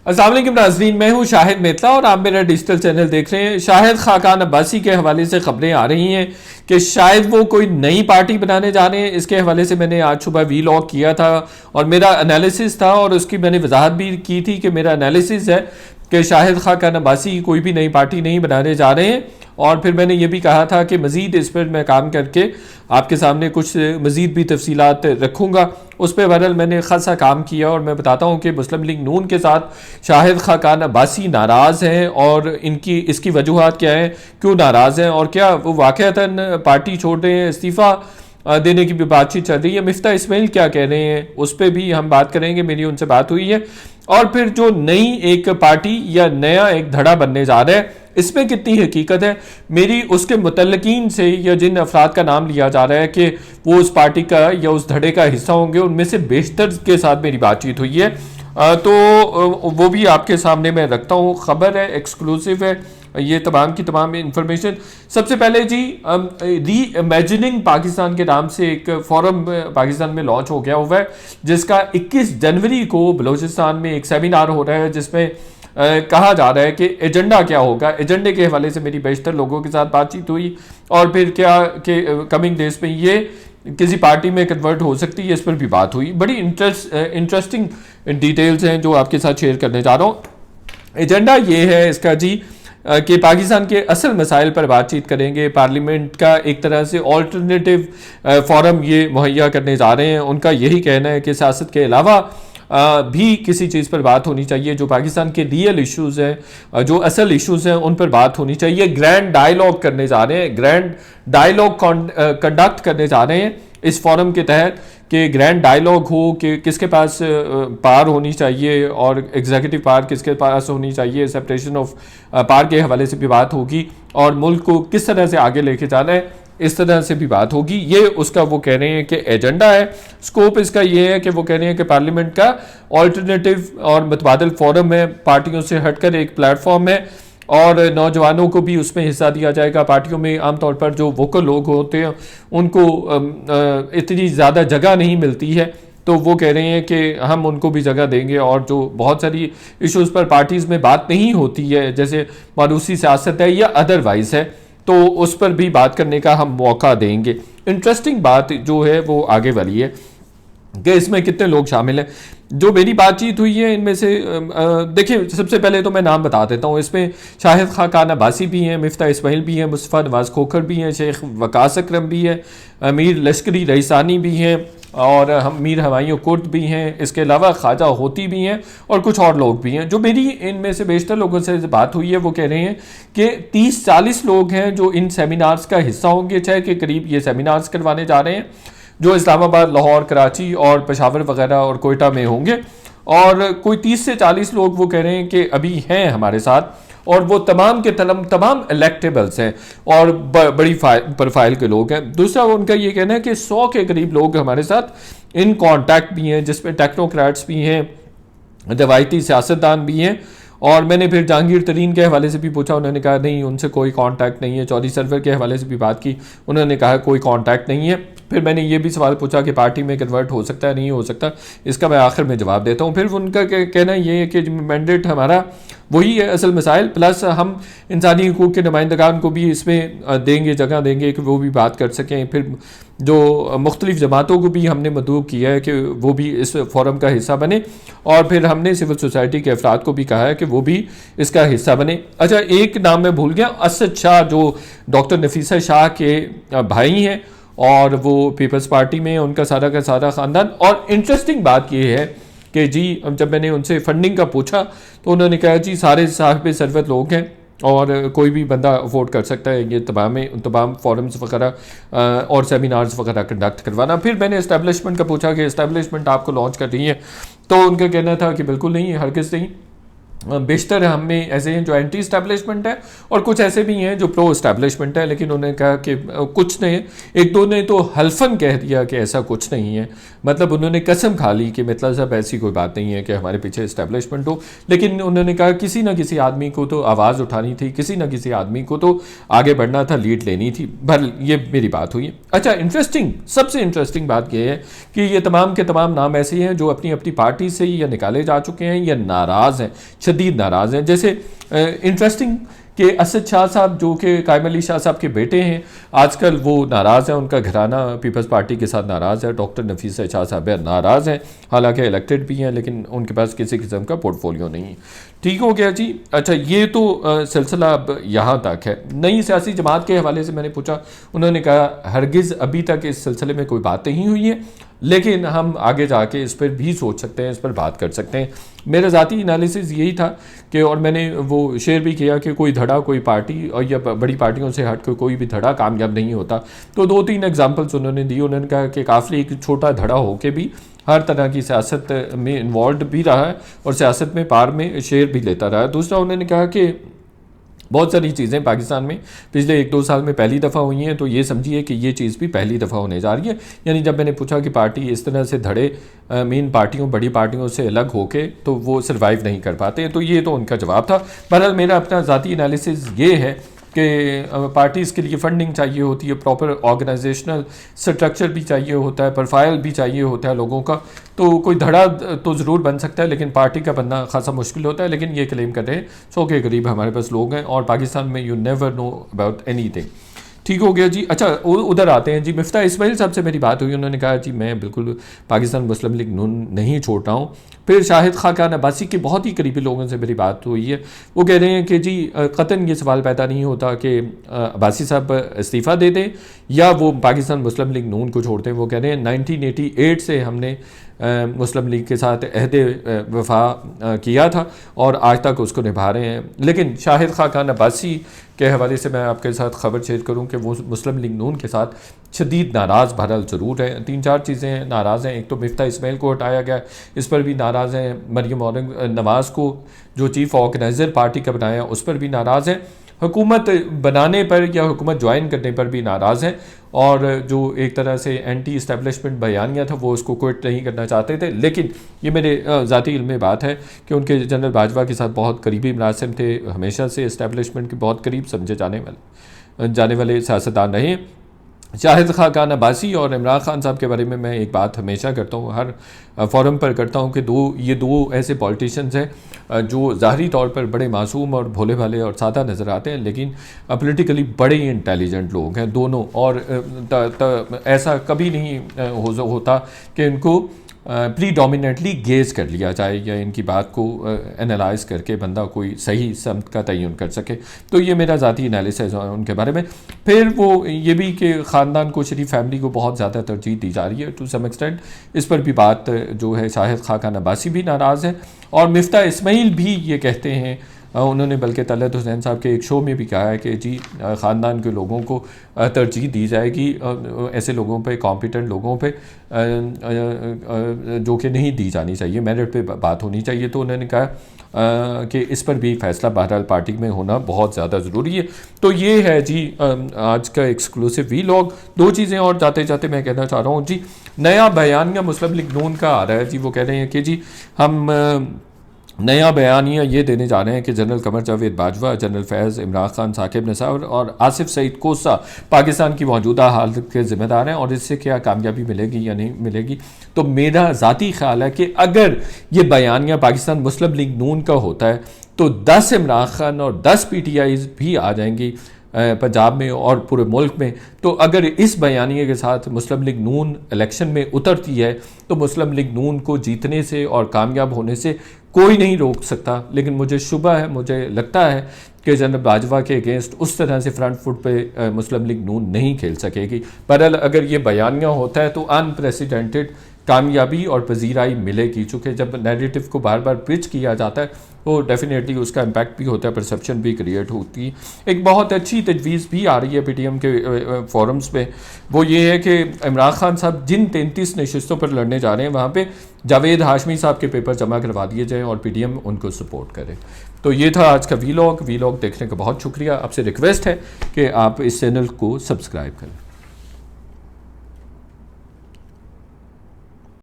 अस्सलाम वालेकुम नाज़रीन, मैं हूं शाहिद मेतला और आप मेरा डिजिटल चैनल देख रहे हैं। शाहिद खाकान अब्बासी के हवाले से खबरें आ रही हैं कि शायद वो कोई नई पार्टी बनाने जा रहे हैं। इसके हवाले से मैंने आज सुबह वीलॉग किया था और मेरा एनालिसिस था और उसकी मैंने वजाहत भी की थी कि मेरा एनालिसिस है कि शाहिद खाकान अब्बासी कोई भी नई पार्टी नहीं बनाने जा रहे हैं। और फिर मैंने ये भी कहा था कि मज़ीद इस पर मैं काम करके आपके सामने कुछ मज़ीद भी तफसीलात रखूँगा। उस पर बहरहाल मैंने खासा काम किया और मैं बताता हूँ कि मुस्लिम लीग नून के साथ शाहिद खाकान अब्बासी नाराज़ हैं और इसकी वजूहात क्या हैं, क्यों नाराज़ हैं और क्या वो वाक़अतन पार्टी छोड़ रहे हैं, इस्तीफ़ा देने की भी बातचीत चल रही है। मिफ्ता इस्माइल क्या कह रहे हैं उस पर भी हम बात करेंगे, मेरी उनसे बात हुई है। और फिर जो नई एक पार्टी या नया एक धड़ा बनने जा रहा है इसमें कितनी हकीकत है, मेरी उसके मुतल्लिकीन से या जिन अफराद का नाम लिया जा रहा है कि वो उस पार्टी का या उस धड़े का हिस्सा होंगे, उनमें से बेशतर के साथ मेरी बातचीत हुई है। तो वो भी आपके सामने मैं रखता हूँ। खबर है, एक्सक्लूसिव है ये तमाम की तमाम इंफॉर्मेशन। सबसे पहले जी, री इमेजिनिंग पाकिस्तान के नाम से एक फोरम पाकिस्तान में लॉन्च हो गया हुआ है, जिसका 21 जनवरी को बलूचिस्तान में एक सेमिनार हो रहा है, जिसमें कहा जा रहा है कि एजेंडा क्या होगा। एजेंडे के हवाले से मेरी बेशतर लोगों के साथ बातचीत हुई और फिर क्या कि कमिंग डेज में ये किसी पार्टी में कन्वर्ट हो सकती है, इस पर भी बात हुई। बड़ी इंटरेस्टिंग डिटेल्स हैं जो आपके साथ शेयर करने जा रहा हूँ। एजेंडा ये है इसका जी कि पाकिस्तान के असल मसाइल पर बातचीत करेंगे। पार्लियामेंट का एक तरह से ऑल्टरनेटिव फोरम ये मुहैया करने जा रहे हैं। उनका यही कहना है कि सियासत के अलावा भी किसी चीज़ पर बात होनी चाहिए, जो पाकिस्तान के रियल इश्यूज़ हैं, जो असल इश्यूज़ हैं, उन पर बात होनी चाहिए। ग्रैंड डायलॉग करने जा रहे हैं, ग्रैंड डायलॉग कंडक्ट करने जा रहे हैं इस फोरम के तहत कि ग्रैंड डायलॉग हो कि किसके पास पावर होनी चाहिए और एग्जीक्यूटिव पावर किसके पास होनी चाहिए। सेपरेशन ऑफ पावर के हवाले से भी बात होगी और मुल्क को किस तरह से आगे लेके जाना है, इस तरह से भी बात होगी। ये उसका वो कह रहे हैं कि एजेंडा है। स्कोप इसका ये है कि वो कह रहे हैं कि पार्लियामेंट का ऑल्टरनेटिव और मुतबादिल फोरम है, पार्टियों से हटकर एक प्लेटफॉर्म है और नौजवानों को भी उसमें हिस्सा दिया जाएगा। पार्टियों में आमतौर पर जो वोकल लोग होते हैं उनको इतनी ज़्यादा जगह नहीं मिलती है, तो वो कह रहे हैं कि हम उनको भी जगह देंगे। और जो बहुत सारी इश्यूज़ पर पार्टीज़ में बात नहीं होती है, जैसे मारूसी सियासत है या अदरवाइज़ है, तो उस पर भी बात करने का हम मौका देंगे। इंटरेस्टिंग बात जो है वो आगे वाली है कि इसमें कितने लोग शामिल हैं। जो मेरी बातचीत हुई है इनमें से देखिए, सबसे पहले तो मैं नाम बता देता हूँ। इसमें शाहिद खाकान अब्बासी भी हैं, मिफ्ता इस्माइल भी हैं, मुस्तफ़ा नवाज़ खोखर भी हैं, शेख वकास अकरम भी है, अमीर लश्करी रईसानी भी हैं और मीर हवाइयों कुर्द भी हैं। इसके अलावा ख्वाजा होती भी हैं और कुछ और लोग भी हैं। जो मेरी इनमें से बेशतर लोगों से बात हुई है वो कह रहे हैं कि 30-40 लोग हैं जो इन सेमिनार्स का हिस्सा होंगे। 6 के करीब ये सेमिनार्स करवाने जा रहे हैं जो इस्लामाबाद, लाहौर, कराची और पेशावर वगैरह और कोयटा में होंगे। और कोई 30 से 40 लोग वो कह रहे हैं कि अभी हैं हमारे साथ और वो तमाम के तमाम इलेक्टेबल्स हैं और बड़ी प्रोफाइल के लोग हैं। दूसरा उनका ये कहना है कि 100 के करीब लोग हमारे साथ इन कॉन्टैक्ट भी हैं, जिसमें टेक्नोक्रेट्स भी हैं, रवायती सियासतदान भी हैं। और मैंने फिर जहांगीर तरीन के हवाले से भी पूछा, उन्होंने कहा नहीं, उनसे कोई कांटेक्ट नहीं है। चौधरी सरवर के हवाले से भी बात की, उन्होंने कहा कोई कांटेक्ट नहीं है। फिर मैंने ये भी सवाल पूछा कि पार्टी में कन्वर्ट हो सकता है, नहीं हो सकता, इसका मैं आखिर में जवाब देता हूँ। फिर उनका कहना ये है कि मैंडेट हमारा वही है, असल मसाइल प्लस हम इंसानी हकूक़ के नुमाइंदगान को भी इसमें देंगे, जगह देंगे कि वो भी बात कर सकें। फिर जो मुख्तलिफ जमातों को भी हमने मदऊ किया है कि वो भी इस फोरम का हिस्सा बने और फिर हमने सिविल सोसाइटी के अफराद को भी कहा है कि वो भी इसका हिस्सा बने। अच्छा, एक नाम मैं भूल गया, असद शाह जो डॉक्टर नफीसा शाह के भाई हैं और वो पीपल्स पार्टी में, उनका सारा का सारा ख़ानदान। और इंटरेस्टिंग बात ये है कि जी जब मैंने उनसे फंडिंग का पूछा तो उन्होंने कहा जी सारे साहिब सरवत लोग हैं और कोई भी बंदा अफोर्ड कर सकता है ये तमाम फॉरम्स वगैरह और सेमिनार्स वगैरह कंडक्ट करवाना। फिर मैंने इस्टेब्लिशमेंट का पूछा कि इस्टेब्लिशमेंट आपको लॉन्च कर रही है, तो उनका कहना था कि बिल्कुल नहीं, हरगिज़ नहीं। बेशतर हम में ऐसे हैं जो एंटी इस्टेब्लिशमेंट है और कुछ ऐसे भी हैं जो प्रो इस्टेब्लिशमेंट है, लेकिन उन्होंने कहा कि कुछ ने, एक दो ने तो हल्फन कह दिया कि ऐसा कुछ नहीं है, मतलब उन्होंने कसम खा ली कि मतलब साहब ऐसी कोई बात नहीं है कि हमारे पीछे इस्टेब्लिशमेंट हो, लेकिन उन्होंने कहा किसी ना किसी आदमी को तो आवाज़ उठानी थी, किसी ना किसी आदमी को तो आगे बढ़ना था, लीड लेनी थी। भल ये मेरी बात हुई है। अच्छा, इंटरेस्टिंग, सबसे इंटरेस्टिंग बात यह है कि ये तमाम के तमाम नाम ऐसे हैं जो अपनी अपनी पार्टी से या निकाले जा चुके हैं या नाराज़ हैं, शदीद नाराज़ हैं। जैसे इंटरेस्टिंग कि असद शाह साहब जो कि कायम अली शाह साहब के बेटे हैं, आजकल वो नाराज़ हैं, उनका घराना पीपल्स पार्टी के साथ नाराज़ है। डॉक्टर नफीस शाह साहब नाराज़ हैं, हालांकि इलेक्टेड भी हैं, लेकिन उनके पास किसी किस्म का पोर्टफोलियो नहीं है। ठीक हो गया जी। अच्छा, ये तो सिलसिला अब यहाँ तक है। नई सियासी जमात के हवाले से मैंने पूछा, उन्होंने कहा हरगिज़ अभी तक इस सिलसिले में कोई बात नहीं हुई है, लेकिन हम आगे जाके इस पर भी सोच सकते हैं, इस पर बात कर सकते हैं। मेरा ज़ाती एनालिसिस यही था कि, और मैंने वो शेयर भी किया कि कोई धड़ा, कोई पार्टी और या बड़ी पार्टियों से हट के कोई भी धड़ा कामयाब नहीं होता। तो 2-3 एग्जांपल्स उन्होंने दी। उन्होंने कहा कि काफ़ी एक छोटा धड़ा होके भी हर तरह की सियासत में इन्वॉल्व भी रहा है और सियासत में पार में शेयर भी लेता रहा है। दूसरा, उन्होंने कहा कि बहुत सारी चीज़ें पाकिस्तान में पिछले 1-2 साल में पहली दफ़ा हुई हैं, तो ये समझिए कि ये चीज़ भी पहली दफ़ा होने जा रही है। यानी जब मैंने पूछा कि पार्टी इस तरह से धड़े मेन पार्टियों, बड़ी पार्टियों से अलग होके तो वो सर्वाइव नहीं कर पाते, तो ये तो उनका जवाब था। बहरहाल मेरा अपना ज़ाती एनालिसिस ये है कि पार्टीज़ के लिए फंडिंग चाहिए होती है, प्रॉपर ऑर्गेनाइजेशनल स्ट्रक्चर भी चाहिए होता है, प्रोफाइल भी चाहिए होता है लोगों का। तो कोई धड़ा तो ज़रूर बन सकता है, लेकिन पार्टी का बनना खासा मुश्किल होता है। लेकिन ये क्लेम कर रहे हैं 100 के करीब हमारे पास लोग हैं, और पाकिस्तान में you never know about anything. ठीक हो गया जी। अच्छा, उधर आते हैं जी। मिफ्ता इस्माइल साहब से मेरी बात हुई, उन्होंने कहा जी मैं बिल्कुल पाकिस्तान मुस्लिम लीग नून नहीं छोड़ रहा हूँ। फिर शाहिद खाकान अब्बासी के बहुत ही करीबी लोगों से मेरी बात हुई है, वो कह रहे हैं कि जी कतन ये सवाल पैदा नहीं होता कि अब्बासी साहब इस्तीफ़ा दे दें या वो पाकिस्तान मुस्लिम लीग नून को छोड़ते हैं। वो कह रहे हैं 1988 से हमने मुस्लिम लीग के साथ अहदे वफा किया था और आज तक उसको निभा रहे हैं। लेकिन शाहिद खाकान अब्बासी के हवाले से मैं आपके साथ खबर शेयर करूं कि वो मुस्लिम लीग नून के साथ शदीद नाराज़ बहरहाल ज़रूर है। 3-4 चीज़ें नाराज़ हैं। एक तो मिफ्ता इस्माइल को हटाया गया, इस पर भी नाराज़ हैं। मरियम औरंग नवाज़ को जो चीफ़ ऑर्गेनाइज़र पार्टी का बनाया उस पर भी नाराज़ हैं। हुकूमत बनाने पर या हुकूमत ज्वाइन करने पर भी नाराज़ हैं, और जो एक तरह से एंटी इस्टेब्लिशमेंट बयानिया था वो उसको क्विट नहीं करना चाहते थे। लेकिन ये मेरे ज़ाती इल्म में बात है कि उनके जनरल बाजवा के साथ बहुत करीबी मुलाजिम थे, हमेशा से इस्टेब्लिशमेंट के बहुत करीब समझे जाने वाले सियासतदान रहे। शाहिद खाकान अब्बासी और इमरान खान साहब के बारे में मैं एक बात हमेशा करता हूँ, हर फोरम पर करता हूँ कि ये दो ऐसे पॉलिटिशियंस हैं जो ज़ाहरी तौर पर बड़े मासूम और भोले भाले और सादा नज़र आते हैं, लेकिन पॉलिटिकली बड़े ही इंटेलिजेंट लोग हैं दोनों। और ऐसा कभी नहीं होता कि इनको प्रीडोमिनेटली गेज कर लिया जाए या इनकी बात को एनालाइज करके बंदा कोई सही समत का तयन कर सके। तो ये मेरा ज़ाती एनालिसिस है उनके बारे में। फिर वो ये भी कि ख़ानदान को, शरीफ फैमिली को बहुत ज़्यादा तरजीह दी जा रही है टू सम एक्सटेंट। इस पर भी बात जो है शाहिद खाकान अब्बासी भी नाराज़ है, और मिफ्ता इस्माइल भी ये कहते हैं, उन्होंने बल्कि तलत हुसैन साहब के एक शो में भी कहा है कि जी ख़ानदान के लोगों को तरजीह दी जाएगी, ऐसे लोगों पे, कॉम्पिटेंट लोगों पे जो कि नहीं दी जानी चाहिए, मेरिट पे बात होनी चाहिए। तो उन्होंने कहा कि इस पर भी फैसला बहरहाल पार्टी में होना बहुत ज़्यादा ज़रूरी है। तो ये है जी आज का एक्सक्लूसिव वीलॉग। 2 चीज़ें और जाते जाते मैं कहना चाह रहा हूँ जी। नया बयानिया मुस्लिम लीग नून का आ रहा है जी। वो कह रहे हैं कि जी हम नया बयानिया ये देने जा रहे हैं कि जनरल कमर जावेद बाजवा, जनरल फैज़, इमरान खान, साकिब निसार और आसिफ सईद कोसा पाकिस्तान की मौजूदा हालत के ज़िम्मेदार हैं, और इससे क्या कामयाबी मिलेगी या नहीं मिलेगी। तो मेरा ज़ाती ख्याल है कि अगर ये बयानिया पाकिस्तान मुस्लिम लीग नून का होता है तो 10 इमरान खान और 10 PTI भी आ जाएंगी पंजाब में और पूरे मुल्क में। तो अगर इस बयानिए के साथ मुस्लिम लीग नून इलेक्शन में उतरती है तो मुस्लिम लीग नून को जीतने से और कामयाब होने से कोई नहीं रोक सकता। लेकिन मुझे शुबा है, मुझे लगता है कि जनरल बाजवा के अगेंस्ट उस तरह से फ्रंट फुट पे मुस्लिम लीग नून नहीं खेल सकेगी। बहरहाल अगर ये बयानिया होता है तो अनप्रेसिडेंटेड कामयाबी और पजीराई मिलेगी, चूँकि जब नैरेटिव को बार बार पिच किया जाता है तो डेफिनेटली उसका इम्पैक्ट भी होता है, परसेप्शन भी क्रिएट होती है। एक बहुत अच्छी तजवीज़ भी आ रही है PTM के फोरम्स पे, वो ये है कि इमरान खान साहब जिन 33 नशिस्तों पर लड़ने जा रहे हैं वहाँ पे जावेद हाशमी साहब के पेपर जमा करवा दिए जाएँ और PTM उनको सपोर्ट करे। तो ये था आज का वीलॉग देखने का बहुत शुक्रिया। आपसे रिक्वेस्ट है कि आप इस चैनल को सब्सक्राइब करें।